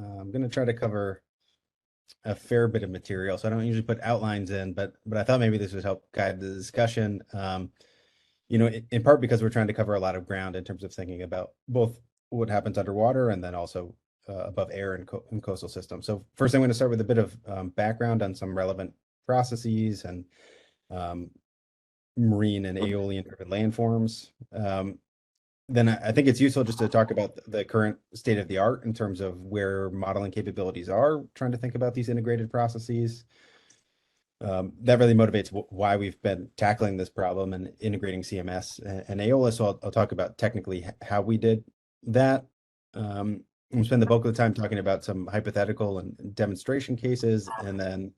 I'm going to try to cover a fair bit of material, so I don't usually put outlines in, but I thought maybe this would help guide the discussion. In part because we're trying to cover a lot of ground in terms of thinking about both what happens underwater and then also above air in coastal systems. So first, I'm going to start with a bit of background on some relevant processes and marine and aeolian driven landforms. Then I think it's useful just to talk about the current state of the art in terms of where modeling capabilities are, trying to think about these integrated processes. That really motivates why we've been tackling this problem and integrating CMS and Aeolis. So I'll talk about technically how we did that. We'll spend the bulk of the time talking about some hypothetical and demonstration cases, and then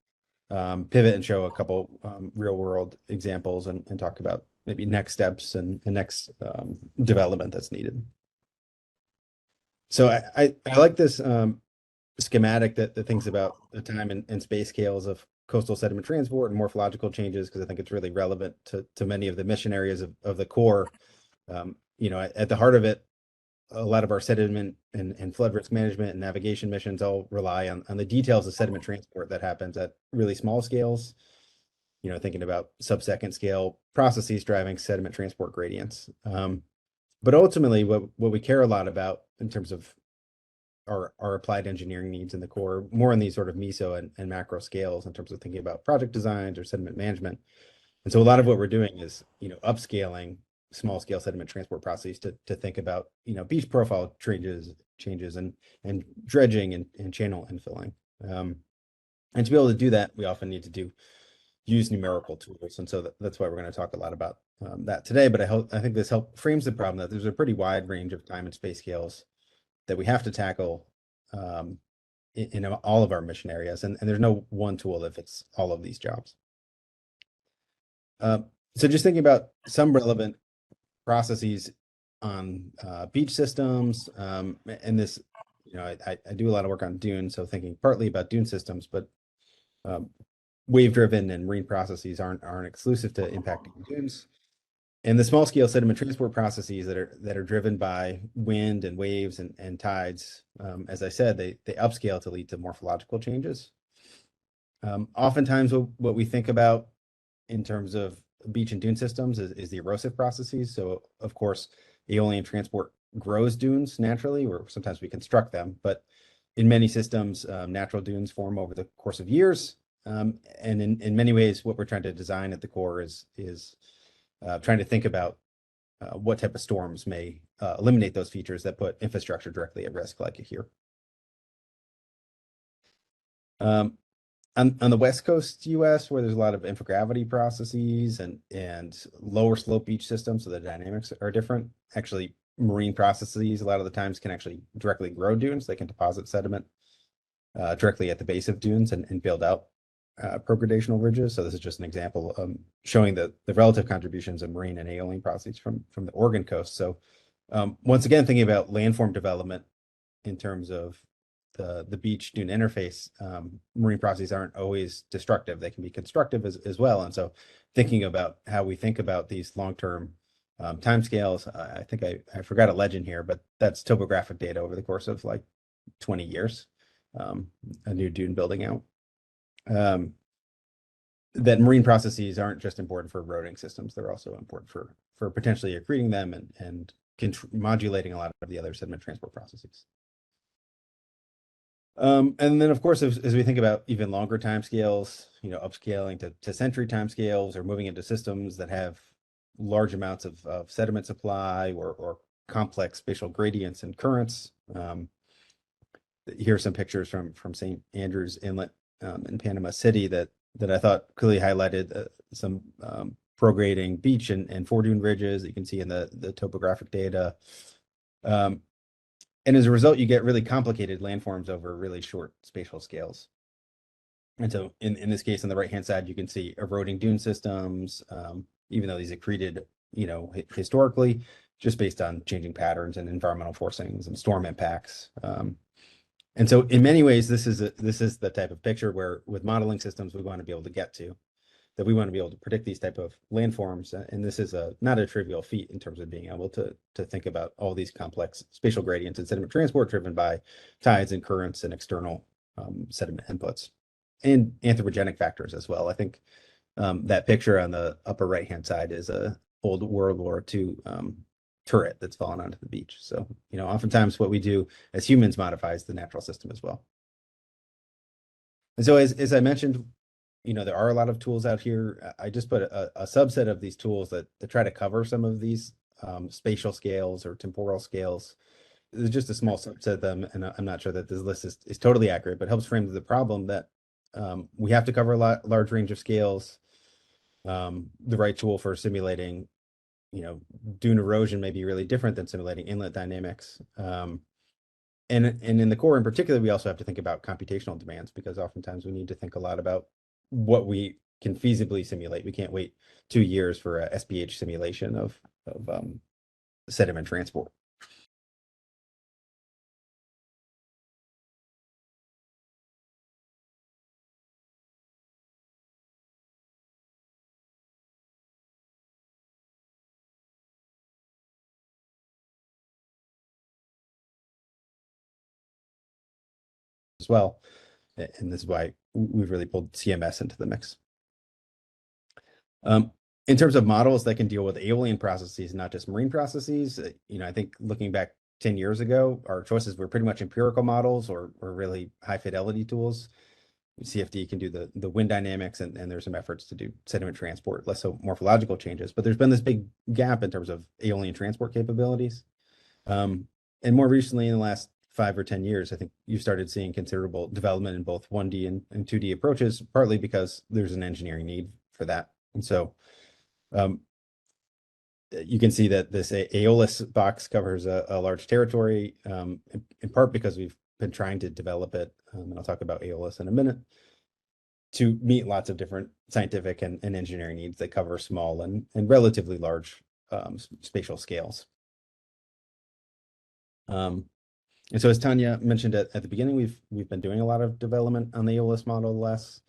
pivot and show a couple real world examples and talk about maybe next steps and next development that's needed. So I like this schematic that thinks about the time and space scales of coastal sediment transport and morphological changes, because I think it's really relevant to many of the mission areas of the core. At the heart of it, a lot of our sediment and flood risk management and navigation missions all rely on the details of sediment transport that happens at really small scales. Thinking about sub-second scale processes driving sediment transport gradients. But ultimately, what we care a lot about in terms of our applied engineering needs in the core, more on these sort of meso and macro scales in terms of thinking about project designs or sediment management. And so a lot of what we're doing is, upscaling small scale sediment transport processes to think about, beach profile changes and dredging and channel infilling. And to be able to do that, we often need to use numerical tools. And so that's why we're going to talk a lot about that today. But I think this frames the problem that there's a pretty wide range of time and space scales that we have to tackle in all of our mission areas. And there's no one tool that fits all of these jobs. So just thinking about some relevant processes on beach systems, and this, I do a lot of work on dunes, so thinking partly about dune systems, but wave-driven and marine processes aren't exclusive to impacting dunes. And the small scale sediment transport processes that are driven by wind and waves and tides, as I said, they upscale to lead to morphological changes. Oftentimes what we think about in terms of beach and dune systems is the erosive processes. So of course, aeolian transport grows dunes naturally, or sometimes we construct them, but in many systems, natural dunes form over the course of years. And in many ways, what we're trying to design at the core is trying to think about what type of storms may eliminate those features that put infrastructure directly at risk, like here. On the West Coast US, where there's a lot of infragravity processes and lower slope beach systems, so the dynamics are different. Actually, marine processes a lot of the times can actually directly grow dunes. They can deposit sediment directly at the base of dunes and build out progradational ridges. So this is just an example showing the relative contributions of marine and aeolian processes from the Oregon coast. So once again, thinking about landform development in terms of the beach dune interface, marine processes aren't always destructive. They can be constructive as well. And so thinking about how we think about these long-term timescales, I think I forgot a legend here, but that's topographic data over the course of like 20 years, a new dune building out. That marine processes aren't just important for eroding systems, they're also important for potentially accreting them and modulating a lot of the other sediment transport processes. And then, of course, as we think about even longer timescales, upscaling to century timescales or moving into systems that have large amounts of sediment supply or complex spatial gradients and currents. Here are some pictures from St. Andrews Inlet in Panama City that I thought clearly highlighted some prograding beach and foredune ridges that you can see in the topographic data. And as a result, you get really complicated landforms over really short spatial scales. And so in this case, on the right-hand side, you can see eroding dune systems, even though these accreted, historically, just based on changing patterns and environmental forcings and storm impacts. And so in many ways, this is the type of picture where with modeling systems, we want to be able to get to. that we want to be able to predict these type of landforms. And this is not a trivial feat in terms of being able to think about all these complex spatial gradients and sediment transport driven by tides and currents and external sediment inputs and anthropogenic factors as well. I think that picture on the upper right-hand side is a old World War II turret that's fallen onto the beach. So, oftentimes what we do as humans modifies the natural system as well. And so as I mentioned, there are a lot of tools out here. I just put a subset of these tools that try to cover some of these spatial scales or temporal scales. There's just a small subset of them, and I'm not sure that this list is totally accurate, but helps frame the problem that we have to cover a large range of scales. The right tool for simulating, dune erosion may be really different than simulating inlet dynamics. And in the core in particular, we also have to think about computational demands, because oftentimes we need to think a lot about what we can feasibly simulate. We can't wait 2 years for a SPH simulation of sediment transport. As well. And this is why we've really pulled CMS into the mix. In terms of models that can deal with aeolian processes, not just marine processes, I think looking back 10 years ago, our choices were pretty much empirical models or really high fidelity tools. CFD can do the wind dynamics, and there's some efforts to do sediment transport, less so morphological changes. But there's been this big gap in terms of aeolian transport capabilities. And more recently, in the last 5 or 10 years, I think you started seeing considerable development in both 1D and 2D approaches, partly because there's an engineering need for that. And so you can see that this Aeolis box covers a large territory, in part because we've been trying to develop it, and I'll talk about Aeolis in a minute, to meet lots of different scientific and engineering needs that cover small and relatively large spatial scales. And so as Tanya mentioned at the beginning, we've been doing a lot of development on the Aeolis model the last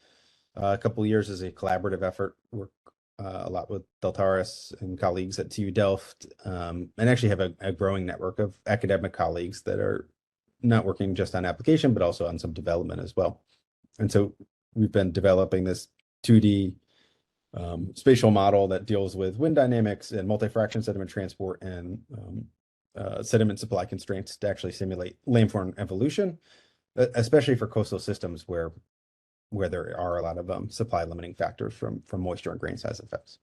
couple of years as a collaborative effort. Work a lot with Deltaris and colleagues at TU Delft, and actually have a growing network of academic colleagues that are not working just on application, but also on some development as well. And so we've been developing this 2D spatial model that deals with wind dynamics and multi-fraction sediment transport and sediment supply constraints to actually simulate landform evolution, especially for coastal systems where there are a lot of supply limiting factors from moisture and grain size effects.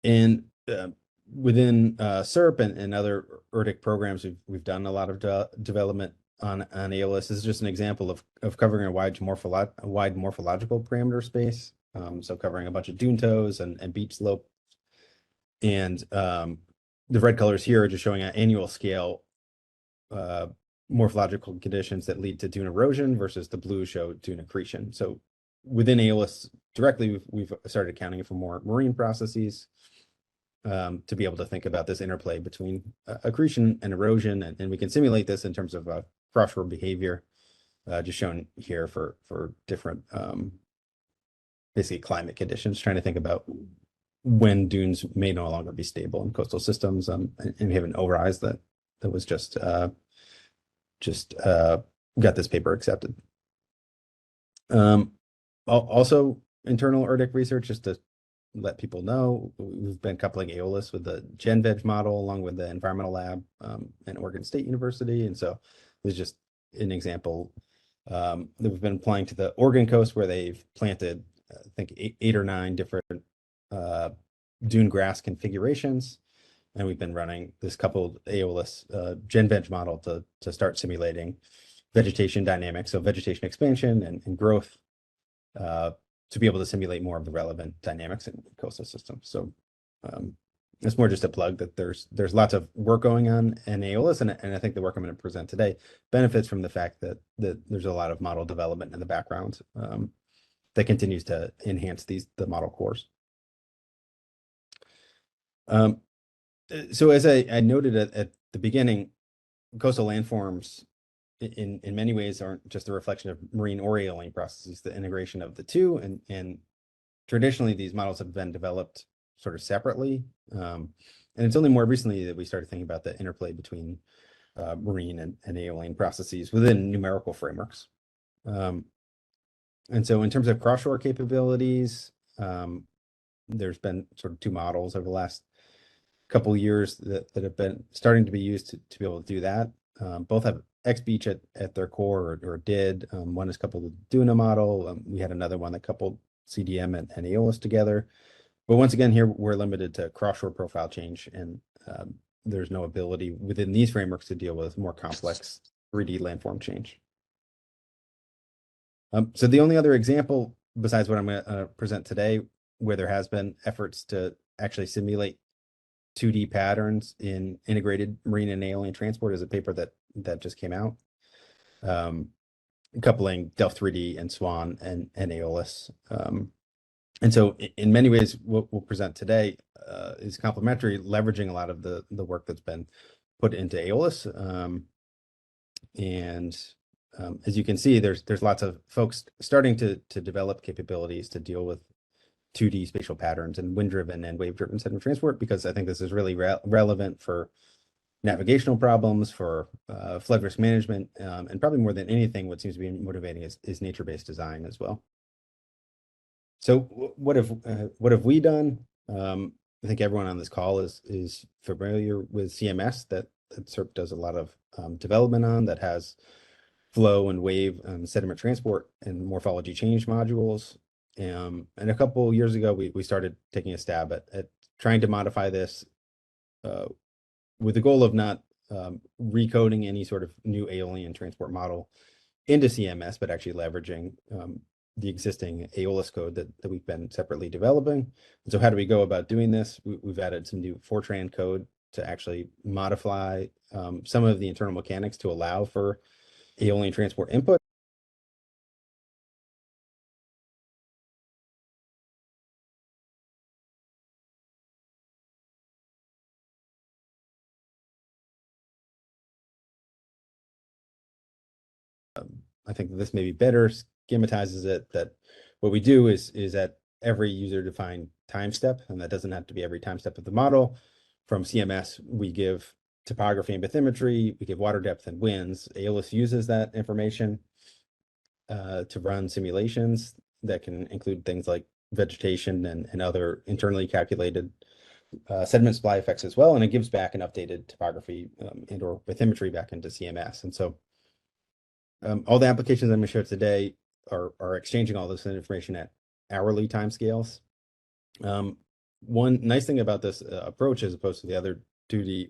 And within CIRP and other ERDIC programs, we've done a lot of development on Aeolis. This is just an example of covering a wide morphological parameter space. So covering a bunch of dune toes and beach slope. And the red colors here are just showing an annual scale morphological conditions that lead to dune erosion versus the blue show dune accretion. So within Aeolis directly, we've started accounting for more marine processes to be able to think about this interplay between accretion and erosion. And we can simulate this in terms of cross-shore behavior, just shown here for different basically climate conditions, trying to think about when dunes may no longer be stable in coastal systems. And we have an ORISE that was just got this paper accepted. Also, internal ERDIC research, just to let people know, we've been coupling Aeolis with the GenVeg model along with the environmental lab at Oregon State University. And so there's just an example that we've been applying to the Oregon coast, where they've planted, I think, 8 or 9 different dune grass configurations. And we've been running this coupled Aeolis GenVeg model to start simulating vegetation dynamics, so vegetation expansion and growth, to be able to simulate more of the relevant dynamics in coastal systems. So it's more just a plug that there's lots of work going on in Aeolis, and I think the work I'm going to present today benefits from the fact that there's a lot of model development in the background that continues to enhance the model cores. So as I noted at the beginning, coastal landforms in many ways aren't just a reflection of marine or aeolian processes, the integration of the two. And traditionally, these models have been developed sort of separately. And it's only more recently that we started thinking about the interplay between marine and aeolian processes within numerical frameworks. And so in terms of cross-shore capabilities, there's been sort of two models over the last couple of years that have been starting to be used to be able to do that. Both have X-Beach at their core, or did. One is coupled with Duna model. We had another one that coupled CDM and Aeolis together. But once again, here we're limited to cross-shore profile change, and there's no ability within these frameworks to deal with more complex 3D landform change. So the only other example besides what I'm going to present today, where there has been efforts to actually simulate 2D patterns in integrated marine and aeolian transport, is a paper that just came out, coupling Delft 3D and Swan and Aeolis. And so in many ways, what we'll present today is complementary, leveraging a lot of the work that's been put into Aeolis. As you can see, there's lots of folks starting to develop capabilities to deal with 2D spatial patterns and wind-driven and wave-driven sediment transport, because I think this is really relevant for navigational problems, for flood risk management, and probably more than anything, what seems to be motivating is nature-based design as well. So what have we done? I think everyone on this call is familiar with CMS that CIRP does a lot of development on, that has flow and wave sediment transport and morphology change modules. And a couple years ago, we started taking a stab at trying to modify this with the goal of not recoding any sort of new Aeolian transport model into CMS, but actually leveraging the existing Aeolis code that we've been separately developing. And so how do we go about doing this? We've added some new Fortran code to actually modify some of the internal mechanics to allow for Aeolian transport input. I think this maybe better schematizes it, that what we do is at every user-defined time step, and that doesn't have to be every time step of the model. From CMS, we give topography and bathymetry, we give water depth and winds. Aeolus uses that information to run simulations that can include things like vegetation and other internally calculated sediment supply effects as well, and it gives back an updated topography and or bathymetry back into CMS. And so all the applications I'm going to show today are exchanging all this information at hourly timescales. One nice thing about this approach, as opposed to the other 2D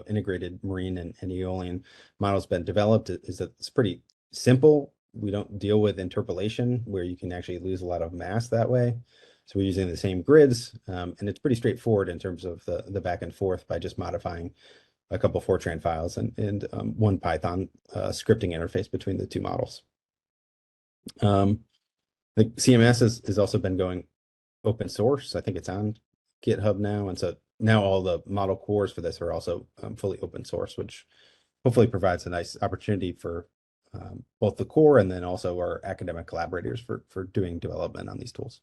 integrated marine and Aeolian models been developed, is that it's pretty simple. We don't deal with interpolation, where you can actually lose a lot of mass that way. So we're using the same grids, and it's pretty straightforward in terms of the back and forth by just modifying a couple Fortran files and one Python scripting interface between the two models. The CMS has also been going open source. I think it's on GitHub now. And so now all the model cores for this are also fully open source, which hopefully provides a nice opportunity for both the core and then also our academic collaborators for doing development on these tools.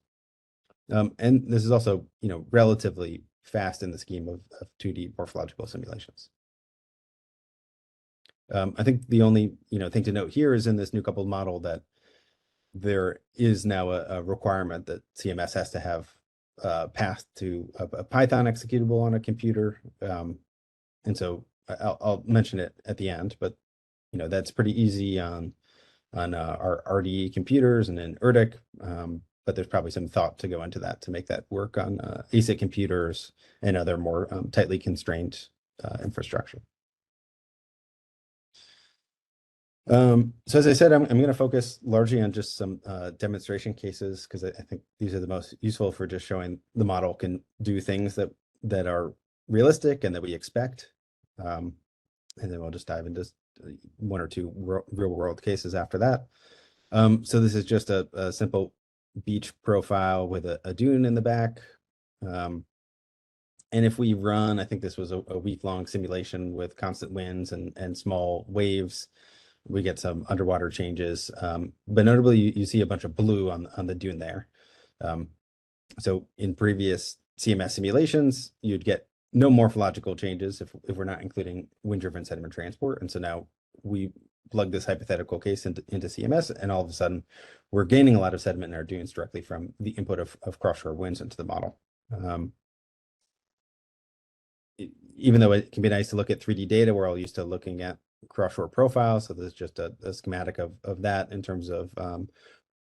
And this is also, relatively fast in the scheme of 2D morphological simulations. I think the only thing to note here is in this new coupled model that there is now a requirement that CMS has to have path to a Python executable on a computer. And so I'll mention it at the end, but that's pretty easy on our RDE computers and in ERDIC. But there's probably some thought to go into that to make that work on ASIC computers and other more tightly constrained infrastructure. So as I said, I'm going to focus largely on just some demonstration cases, because I think these are the most useful for just showing the model can do things that are realistic and that we expect. And then we'll just dive into one or two real world cases after that. So this is just a simple beach profile with a dune in the back. And if we run, I think this was a week-long simulation with constant winds and small waves. We get some underwater changes, but notably you see a bunch of blue on the dune there. Um, so in previous CMS simulations, you'd get no morphological changes if we're not including wind-driven sediment transport. And so now we plug this hypothetical case into CMS, and all of a sudden we're gaining a lot of sediment in our dunes directly from the input of cross-shore winds into the model. Even though it can be nice to look at 3D data, we're all used to looking at cross-shore profiles. So this is just a schematic of that in terms of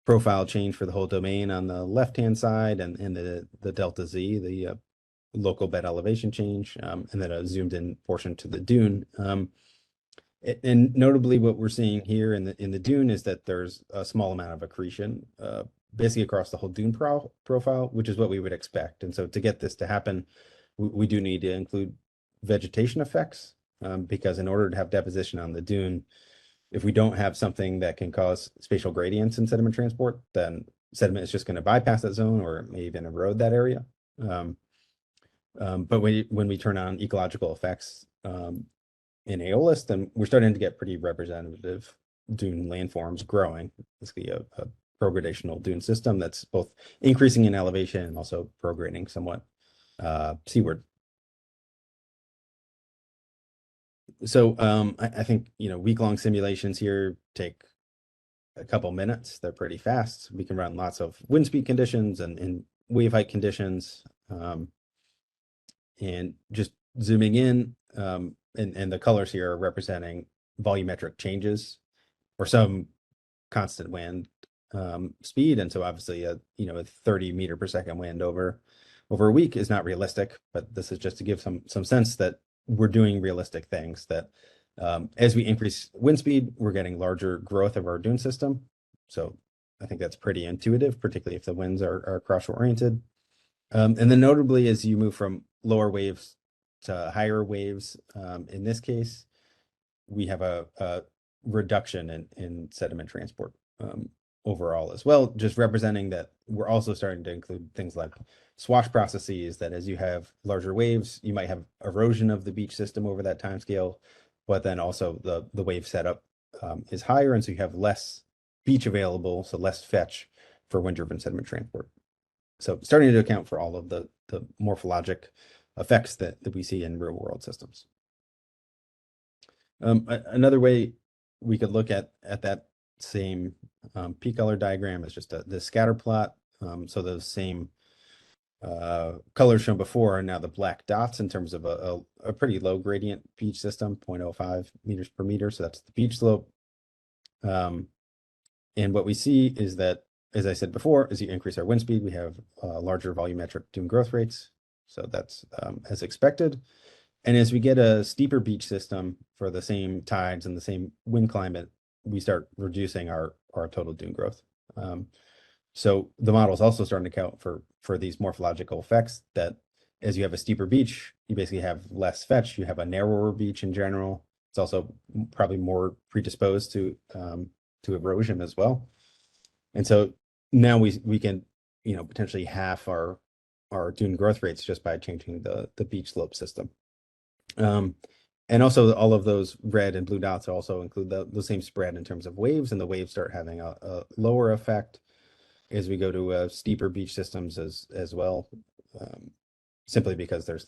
profile change for the whole domain on the left-hand side, and the delta Z, the local bed elevation change, and then a zoomed in portion to the dune. And notably, what we're seeing here in the dune is that there's a small amount of accretion, basically across the whole dune profile, which is what we would expect. And so to get this to happen, we do need to include vegetation effects, because in order to have deposition on the dune, if we don't have something that can cause spatial gradients in sediment transport, then sediment is just going to bypass that zone, or it may even erode that area. But when we turn on ecological effects in Aeolis, then we're starting to get pretty representative dune landforms growing. Basically a progradational dune system that's both increasing in elevation and also prograding somewhat seaward. So I think, week-long simulations here take a couple minutes. They're pretty fast. We can run lots of wind speed conditions and wave height conditions. And just zooming in, and the colors here are representing volumetric changes or some constant wind speed. And so obviously a 30 meter per second wind over a week is not realistic, but this is just to give some sense that we're doing realistic things, that as we increase wind speed, we're getting larger growth of our dune system. So I think that's pretty intuitive, particularly if the winds are cross-shore oriented. And then notably, as you move from lower waves to higher waves, in this case, we have a reduction in sediment transport overall as well, just representing that we're also starting to include things like swash processes, that as you have larger waves, you might have erosion of the beach system over that time scale, but then also the wave setup is higher, and so you have less beach available, so less fetch for wind-driven sediment transport. So starting to account for all of the morphologic effects that we see in real world systems. Another way we could look at that same peak color diagram is just the scatter plot. So those same colors shown before are now the black dots in terms of a pretty low gradient beach system, 0.05 meters per meter. So that's the beach slope. And what we see is that, as I said before, as you increase our wind speed, we have larger volumetric dune growth rates. So that's as expected. And as we get a steeper beach system for the same tides and the same wind climate, we start reducing our total dune growth. So the model is also starting to account for these morphological effects, that as you have a steeper beach, you basically have less fetch. You have a narrower beach in general. It's also probably more predisposed to erosion as well. And so now we can potentially half our dune growth rates just by changing the beach slope system. And also all of those red and blue dots also include the same spread in terms of waves, and the waves start having a lower effect as we go to steeper beach systems as well, simply because there's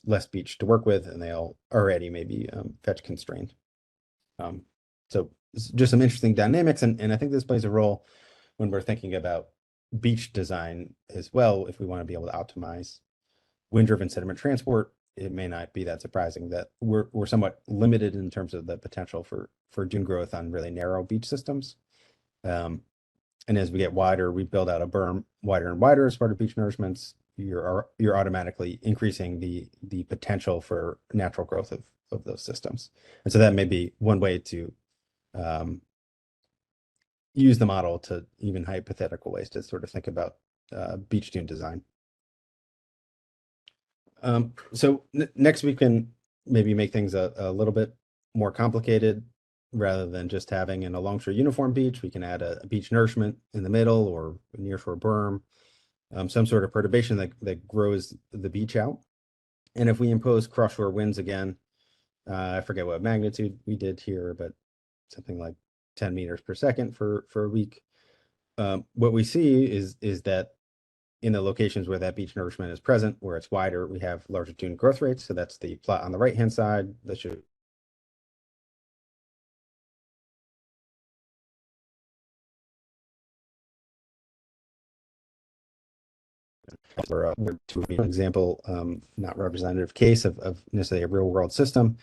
less beach to work with, and they all already may be fetch constrained. So just some interesting dynamics, and I think this plays a role when we're thinking about beach design as well. If we want to be able to optimize wind-driven sediment transport, it may not be that surprising that we're somewhat limited in terms of the potential for dune growth on really narrow beach systems. And as we get wider, we build out a berm wider and wider as part of beach nourishments. You're automatically increasing the potential for natural growth of those systems. And so that may be one way to use the model, to even hypothetical ways to sort of think about beach dune design. So next we can maybe make things a little bit more complicated. Rather than just having an alongshore uniform beach, we can add a beach nourishment in the middle, or a nearshore berm, some sort of perturbation that grows the beach out. And if we impose cross-shore winds again, I forget what magnitude we did here, but something like 10 meters per second for a week. What we see is that in the locations where that beach nourishment is present, where it's wider, we have larger dune growth rates. So that's the plot on the right-hand side. That should for an example, not representative case of necessarily a real world system,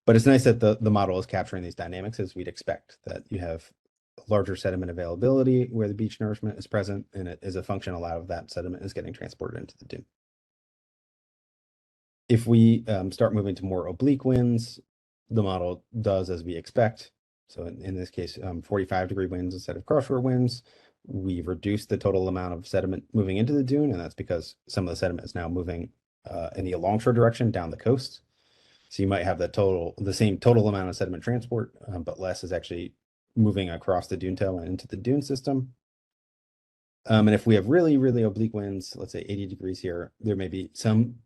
but it's nice that the model is capturing these dynamics as we'd expect, that you have larger sediment availability where the beach nourishment is present, and it is a function a lot of that sediment is getting transported into the dune. If we start moving to more oblique winds, the model does as we expect. So in this case, 45-degree winds instead of crossshore winds. We've reduced the total amount of sediment moving into the dune, and that's because some of the sediment is now moving in the alongshore direction down the coast. So you might have the same total amount of sediment transport, but less is actually moving across the dune tail and into the dune system. And if we have really, really oblique winds, let's say 80 degrees here, there may be some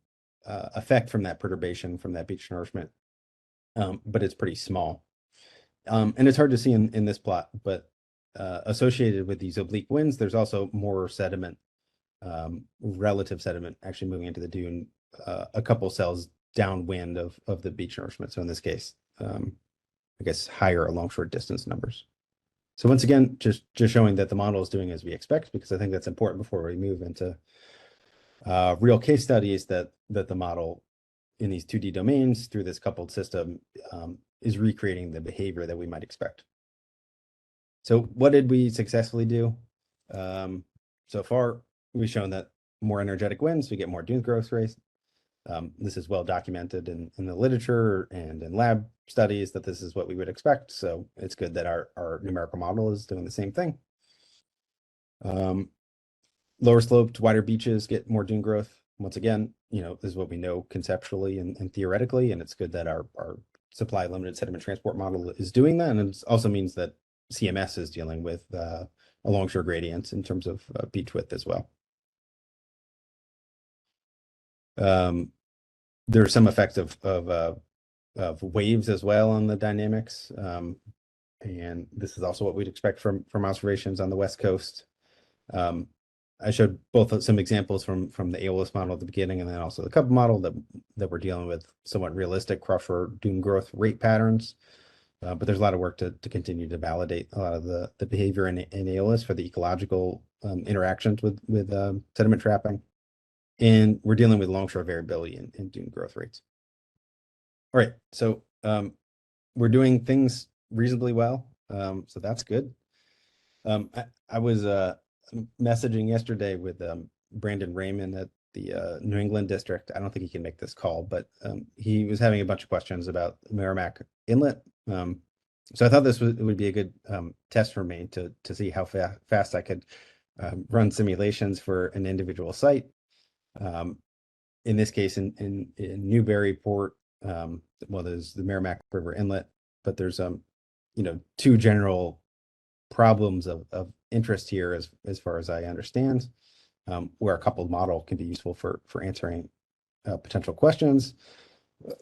effect from that perturbation from that beach nourishment, but it's pretty small. And it's hard to see in this plot, but associated with these oblique winds, there's also more sediment, relative sediment actually moving into the dune a couple cells downwind of the beach nourishment. So in this case, I guess higher alongshore distance numbers. So once again, just showing that the model is doing as we expect, because I think that's important before we move into real case studies, that the model in these 2D domains through this coupled system is recreating the behavior that we might expect. So what did we successfully do? So far, we've shown that more energetic winds, we get more dune growth rates. This is well documented in the literature and in lab studies that this is what we would expect. So it's good that our numerical model is doing the same thing. Lower sloped, wider beaches get more dune growth. Once again, this is what we know conceptually and theoretically, and it's good that our supply limited sediment transport model is doing that. And it also means that CMS is dealing with alongshore gradients in terms of beach width as well. There's some effects of waves as well on the dynamics. And this is also what we'd expect from observations on the West Coast. I showed both some examples from the Aeolis model at the beginning, and then also the couple model that we're dealing with somewhat realistic crossshore dune growth rate patterns. But there's a lot of work to continue to validate a lot of the behavior in Aeolis for the ecological interactions with sediment trapping. And we're dealing with longshore variability in dune growth rates. All right, so we're doing things reasonably well, so that's good. I was messaging yesterday with Brandon Raymond at the New England district. I don't think he can make this call, but he was having a bunch of questions about Merrimack Inlet. So I thought this would be a good test for me to see how fast I could run simulations for an individual site. In this case, in Newburyport, well, there's the Merrimack River Inlet, but there's two general problems of interest here as far as I understand, where a coupled model can be useful for answering potential questions.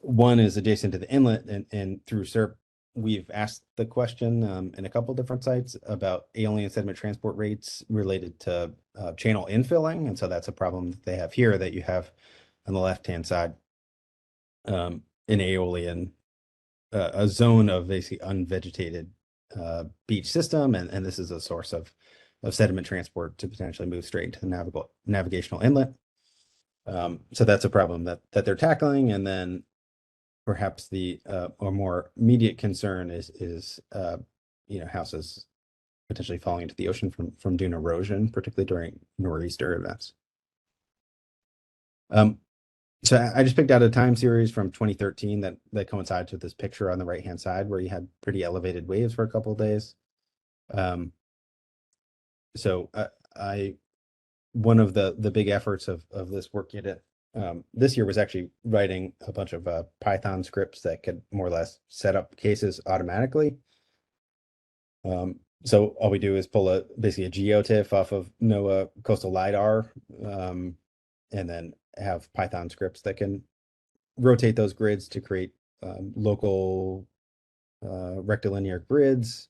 One is adjacent to the inlet, and through CIRP, we've asked the question in a couple different sites about Aeolian sediment transport rates related to channel infilling. And so that's a problem that they have here, that you have on the left-hand side in Aeolian, a zone of basically unvegetated beach system, and this is a source of sediment transport to potentially move straight into the navigational inlet. So that's a problem that they're tackling. And then perhaps the or more immediate concern is houses potentially falling into the ocean from dune erosion, particularly during nor'easter events. So I just picked out a time series from 2013 that coincides with this picture on the right-hand side, where you had pretty elevated waves for a couple of days. So one of the big efforts of this work unit this year was actually writing a bunch of Python scripts that could more or less set up cases automatically. So all we do is pull basically a geotiff off of NOAA coastal LiDAR, and then have Python scripts that can rotate those grids to create local rectilinear grids,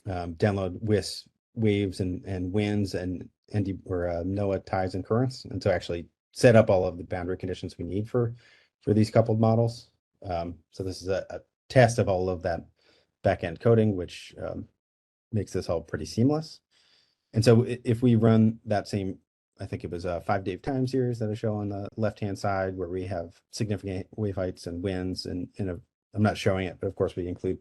download WIS waves and winds and NOAA tides and currents, and so actually set up all of the boundary conditions we need for these coupled models. So this is a test of all of that backend coding, which makes this all pretty seamless. And so if we run that same, I think it was a 5-day time series that I show on the left-hand side, where we have significant wave heights and winds, and I'm not showing it, but of course we include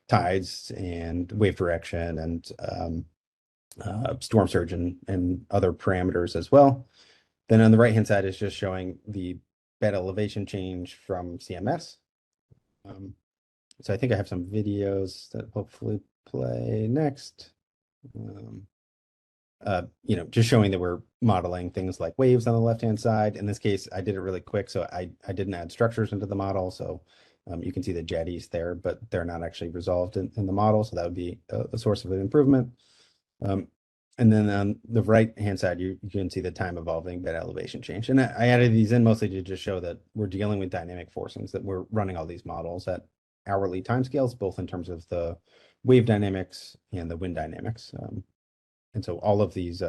tides and wave direction and storm surge and other parameters as well. Then on the right-hand side is just showing the bed elevation change from CMS. So I think I have some videos that hopefully play next. Just showing that we're modeling things like waves on the left-hand side. In this case, I did it really quick, so I didn't add structures into the model. So you can see the jetties there, but they're not actually resolved in the model. So that would be a source of an improvement. And then on the right-hand side, you can see the time evolving bed elevation change. And I added these in mostly to just show that we're dealing with dynamic forcings, that we're running all these models at hourly timescales, both in terms of the wave dynamics and the wind dynamics. And so all of these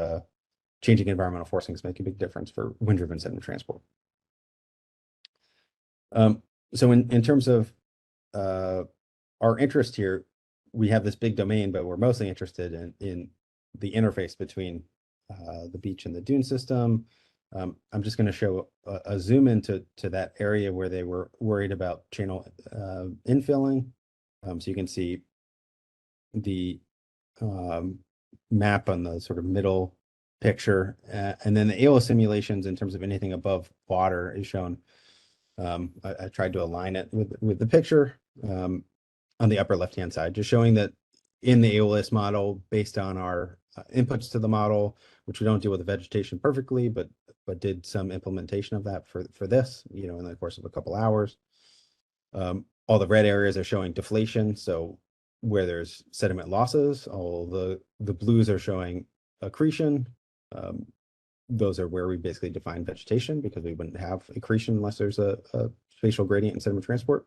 changing environmental forcings make a big difference for wind-driven sediment transport. So in terms of our interest here, we have this big domain, but we're mostly interested in the interface between the beach and the dune system. I'm just going to show a zoom into that area where they were worried about channel infilling. So you can see the map on the sort of middle picture, and then the Aeolis simulations in terms of anything above water is shown. I tried to align it with the picture on the upper left-hand side, just showing that in the Aeolis model, based on our inputs to the model, which we don't deal with the vegetation perfectly, but did some implementation of that for this, in the course of a couple hours. All the red areas are showing deflation, so where there's sediment losses, all the blues are showing accretion. Those are where we basically define vegetation, because we wouldn't have accretion unless there's a spatial gradient in sediment transport.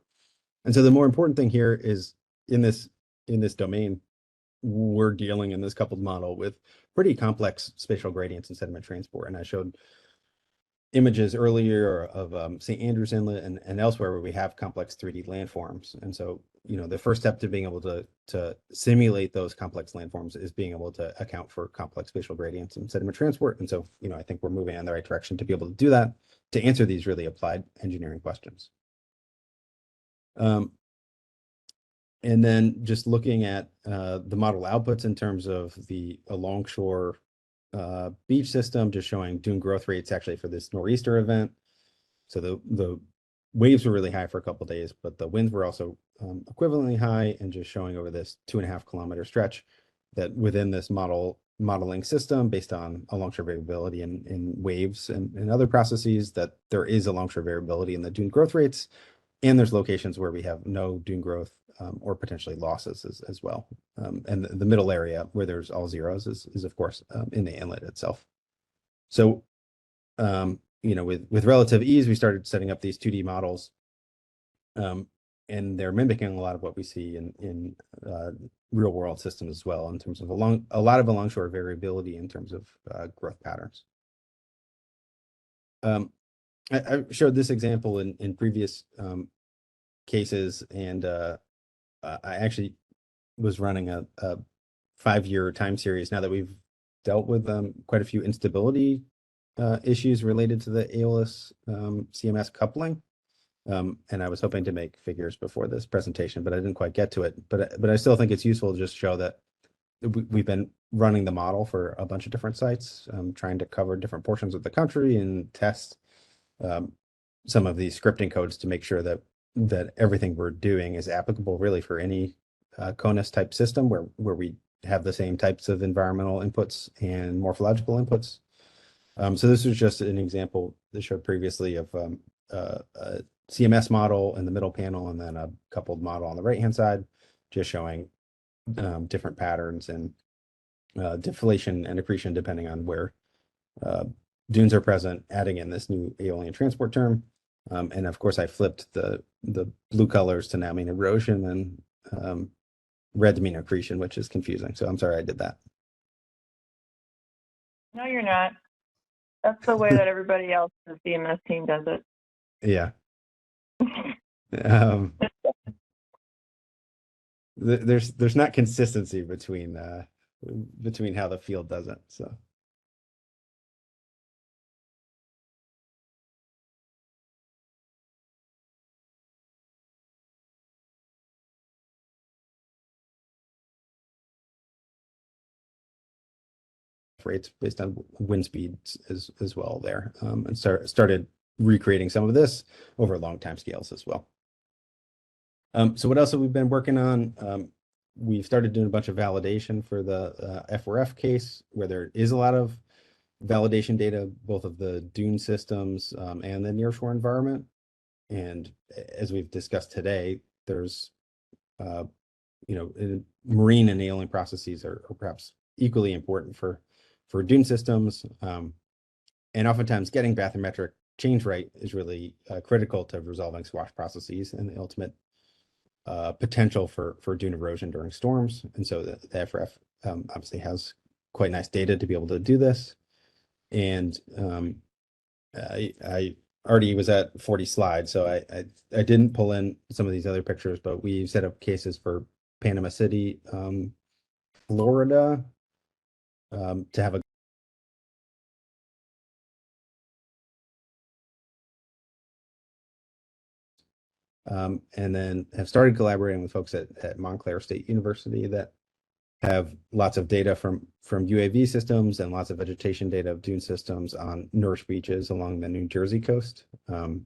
And so the more important thing here is in this domain, we're dealing in this coupled model with pretty complex spatial gradients in sediment transport. And I showed images earlier of St. Andrews Inlet and elsewhere where we have complex 3D landforms. And so, the first step to being able to simulate those complex landforms is being able to account for complex spatial gradients in sediment transport. And so, I think we're moving in the right direction to be able to do that, to answer these really applied engineering questions. And then just looking at the model outputs in terms of the alongshore beach system, just showing dune growth rates actually for this nor'easter event. So the waves were really high for a couple of days, but the winds were also equivalently high, and just showing over this 2.5 kilometer stretch that within this modeling system, based on alongshore variability in waves and other processes, that there is alongshore variability in the dune growth rates, and there's locations where we have no dune growth or potentially losses as well. And the middle area where there's all zeros is of course in the inlet itself. So, with relative ease, we started setting up these 2D models, and they're mimicking a lot of what we see in real world systems as well, in terms of a lot of alongshore variability in terms of growth patterns. I showed this example in previous cases, and I actually was running a 5-year time series now that we've dealt with quite a few instability issues related to the Aeolis CMS coupling. And I was hoping to make figures before this presentation, but I didn't quite get to it. But I still think it's useful to just show that we've been running the model for a bunch of different sites, trying to cover different portions of the country and test some of these scripting codes to make sure that everything we're doing is applicable really for any CONUS type system where we have the same types of environmental inputs and morphological inputs. So this was just an example that showed previously of a CMS model in the middle panel, and then a coupled model on the right-hand side, just showing different patterns and deflation and accretion depending on where dunes are present, adding in this new Aeolian transport term. And of course, I flipped the blue colors to now mean erosion red mean accretion, which is confusing. So I'm sorry I did that. No, you're not. That's the way that everybody else in the CMS team does it. Yeah. Um, there's not consistency between how the field does it. So rates based on wind speeds as well there, and started recreating some of this over long time scales as well. So what else have we been working on? We've started doing a bunch of validation for the F4F case, where there is a lot of validation data, both of the dune systems and the nearshore environment. And as we've discussed today, there's, marine and annealing processes are perhaps equally important for dune systems. And oftentimes getting bathymetric change rate is really critical to resolving swash processes and the ultimate potential for dune erosion during storms. And so the FRF obviously has quite nice data to be able to do this. And I already was at 40 slides, so I didn't pull in some of these other pictures, but we set up cases for Panama City, Florida, to have a and then have started collaborating with folks at Montclair State University that have lots of data from UAV systems and lots of vegetation data of dune systems on nourish beaches along the New Jersey coast. And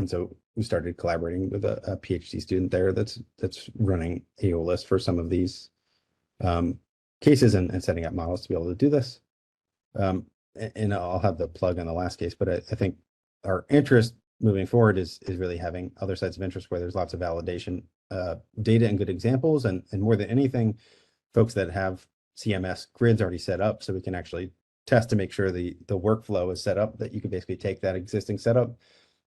so we started collaborating with a PhD student there that's running Aeolis for some of these cases and setting up models to be able to do this. And I'll have the plug on the last case, but I think our interest moving forward is really having other sites of interest where there's lots of validation data and good examples, and more than anything, folks that have CMS grids already set up, so we can actually test to make sure the workflow is set up that you can basically take that existing setup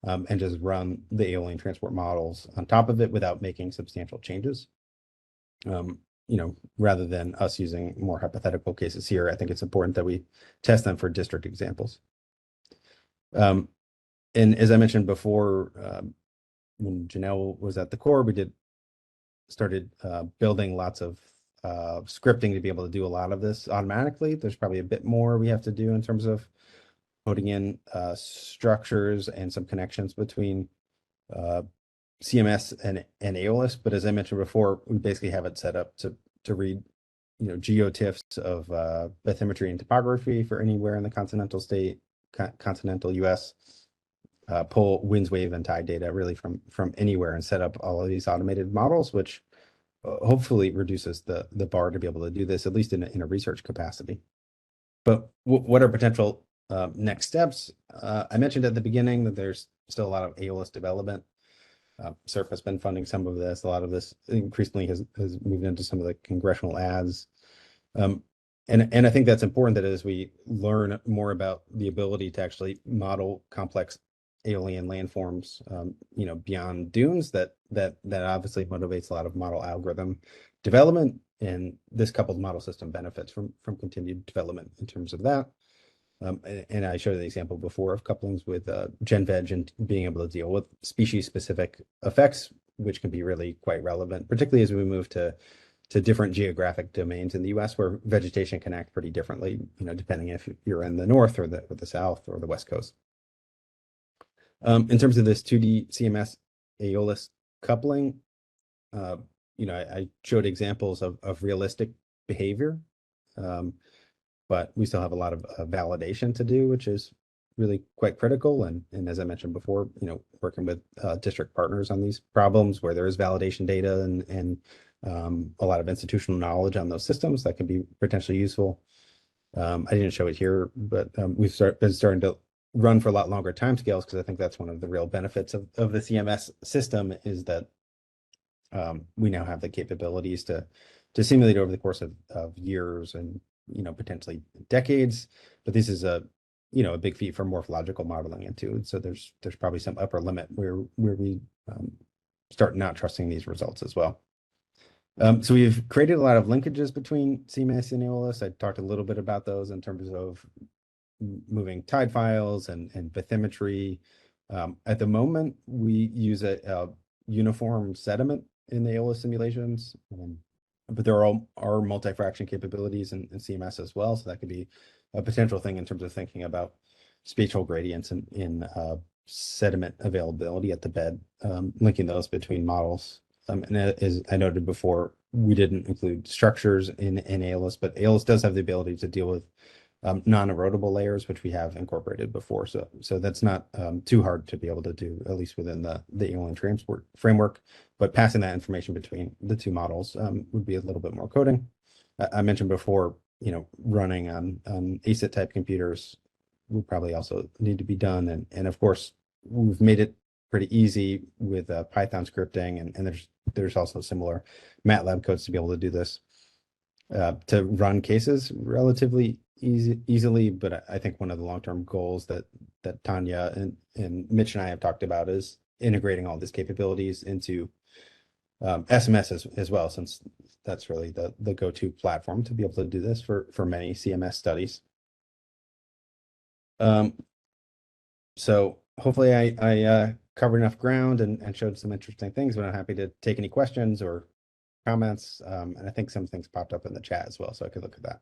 and just run the Aeolian transport models on top of it without making substantial changes. Rather than us using more hypothetical cases here, I think it's important that we test them for district examples. And as I mentioned before, when Janelle was at the Corps, we started building lots of scripting to be able to do a lot of this automatically. There's probably a bit more we have to do in terms of putting in structures and some connections between CMS and Aeolis. But as I mentioned before, we basically have it set up to read, geotiffs of bathymetry and topography for anywhere in the continental US. Pull winds, wave, and tide data really from anywhere and set up all of these automated models, which hopefully reduces the bar to be able to do this, at least in a research capacity. But what are potential next steps? I mentioned at the beginning that there's still a lot of Aeolis development. CIRP has been funding some of this. A lot of this increasingly has moved into some of the congressional ads. And I think that's important that as we learn more about the ability to actually model complex Aeolian landforms, beyond dunes, that obviously motivates a lot of model algorithm development, and this coupled model system benefits from continued development in terms of that. And I showed the example before of couplings with GenVeg and being able to deal with species-specific effects, which can be really quite relevant, particularly as we move to different geographic domains in the US where vegetation can act pretty differently, depending if you're in the north or the south or the west coast. In terms of this 2D CMS Aeolis coupling, I showed examples of realistic behavior, but we still have a lot of validation to do, which is really quite critical. And as I mentioned before, working with district partners on these problems where there is validation data and a lot of institutional knowledge on those systems that can be potentially useful. I didn't show it here, but we've been starting to run for a lot longer timescales, because I think that's one of the real benefits of the CMS system is that we now have the capabilities to simulate over the course of years and potentially decades. But this is a big feat for morphological modeling into, so there's probably some upper limit where we start not trusting these results as well. So we've created a lot of linkages between CMS and Aeolis. I talked a little bit about those in terms of moving tide files and bathymetry. At the moment, we use a uniform sediment in the Aeolis simulations, but there are multi-fraction capabilities in CMS as well. So that could be a potential thing in terms of thinking about spatial gradients in sediment availability at the bed, linking those between models. And as I noted before, we didn't include structures in Aeolis, but Aeolis does have the ability to deal with non-erodible layers, which we have incorporated before. So that's not too hard to be able to do, at least within the Aeolian transport framework. But passing that information between the two models would be a little bit more coding. I mentioned before, running on ACID type computers would probably also need to be done. And of course, we've made it pretty easy with Python scripting, and there's also similar MATLAB codes to be able to do this, to run cases relatively easily. But I think one of the long-term goals that Tanya and Mitch and I have talked about is integrating all these capabilities into SMS as well, since that's really the go-to platform to be able to do this for many CMS studies. So hopefully I covered enough ground and showed some interesting things, but I'm happy to take any questions or comments. And I think some things popped up in the chat as well, so I could look at that.